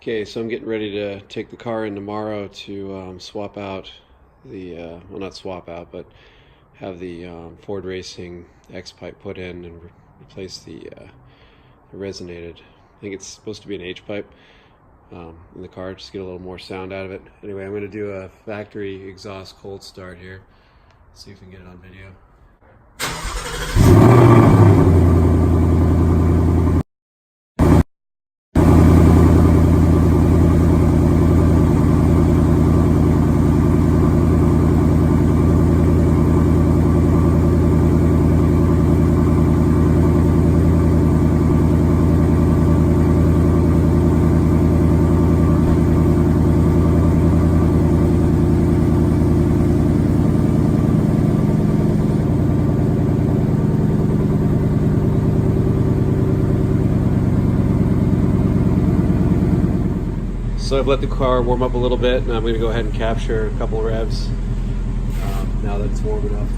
Okay, so I'm getting ready to take the car in tomorrow to swap out the, well, not swap out, but have the Ford Racing X pipe put in and replace the resonated. I think it's supposed to be an H pipe in the car, just get a little more sound out of it. Anyway, I'm going to do a factory exhaust cold start here. See if we can get it on video. So I've let the car warm up a little bit, and I'm going to go ahead and capture a couple revs now that it's warm enough.